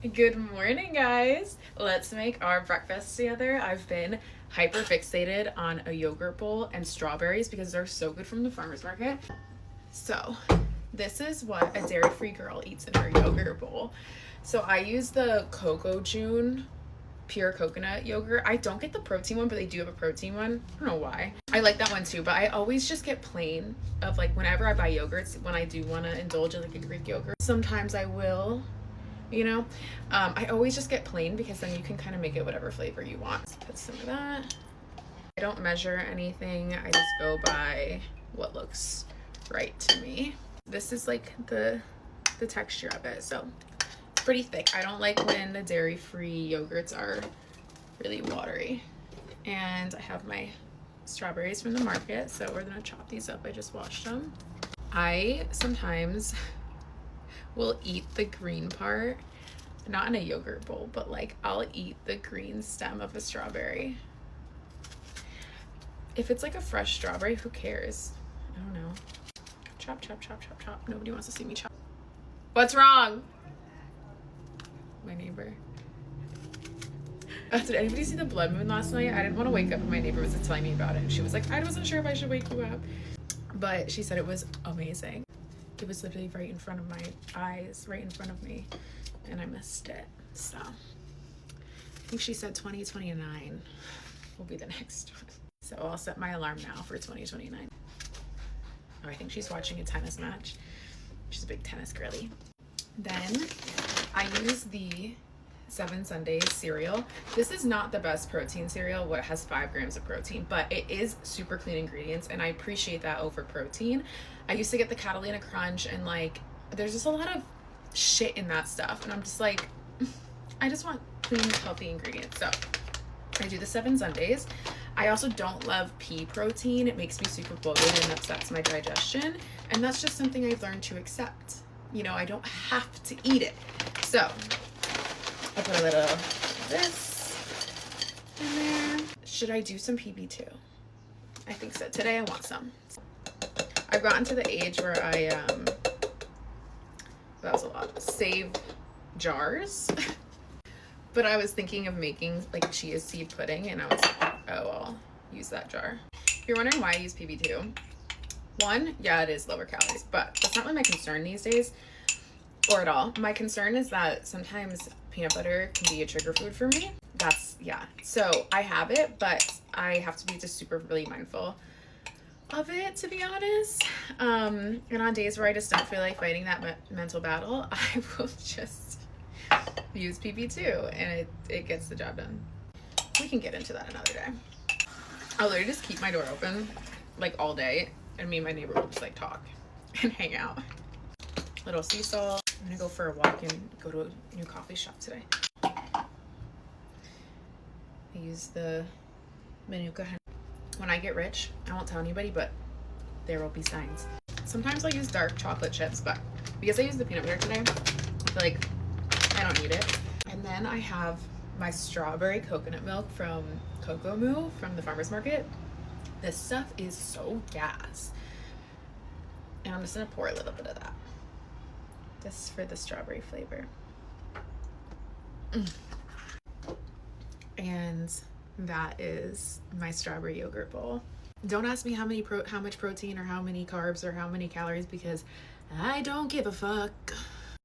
Good morning, guys. Let's make our breakfast together. I've been hyper fixated on a yogurt bowl and strawberries because they're so good from the farmer's market. So this is what a dairy-free girl eats in her yogurt bowl. So I use the Cocoa June pure coconut yogurt. I don't get the protein one, but they do have a protein one. I don't know why. I like that one too, but I always just get plain of like whenever I buy yogurts when I do want to indulge in like a Greek yogurt. Sometimes I will, I always just get plain because then you can kind of make it whatever flavor you want. Let's put some of that. I don't measure anything. I just go by what looks right to me. This is like the texture of it, so it's pretty thick. I don't like when the dairy-free yogurts are really watery. And I have my strawberries from the market, so we're gonna chop these up. I just washed them. I sometimes will eat the green part, not in a yogurt bowl, but like I'll eat the green stem of a strawberry. If it's like a fresh strawberry, who cares? I don't know. Chop, chop, chop, chop, chop. Nobody wants to see me chop. What's wrong? My neighbor. Did anybody see the blood moon last night? I didn't want to wake up, and my neighbor was telling me about it, and she was like, I wasn't sure if I should wake you up, but she said it was amazing. It was literally right in front of my eyes, right in front of me, and I missed it. So I think she said 2029 will be the next one. So I'll set my alarm now for 2029. Oh, I think she's watching a tennis match. She's a big tennis girly. Then I use the 7 Sundays cereal. This is not the best protein cereal. What has 5 grams of protein, but it is super clean ingredients, and I appreciate that over protein. I used to get the Catalina Crunch, and like there's just a lot of shit in that stuff, and I'm just like, I just want clean, healthy ingredients. So I do the 7 Sundays. I also don't love pea protein. It makes me super bloated and upsets my digestion, and that's just something I've learned to accept. I don't have to eat it. So I put a little of this in there. Should I do some PB2? I think so. Today I want some. I've gotten to the age where I that was a lot, save jars. But I was thinking of making like chia seed pudding, and I was like, oh, I'll use that jar. If you're wondering why I use PB2, one, yeah, it is lower calories, but that's not really my concern these days, or at all. My concern is that sometimes peanut butter can be a trigger food for me. So I have it, but I have to be just really mindful of it, to be honest. And on days where I just don't feel like fighting that mental battle, I will just use PB2, and it gets the job done. We can get into that another day. I'll literally just keep my door open like all day, and me and my neighbor will just like talk and hang out. Little sea salt. I'm gonna go for a walk and go to a new coffee shop today. I use the Manuka honey. When I get rich, I won't tell anybody, but there will be signs. Sometimes I'll use dark chocolate chips, but because I use the peanut butter today, I feel like I don't need it. And then I have my strawberry coconut milk from Cocoa Moo from the farmer's market. This stuff is so gas. And I'm just gonna pour a little bit of that. This is for the strawberry flavor. And that is my strawberry yogurt bowl. Don't ask me how much protein or how many carbs or how many calories, because I don't give a fuck.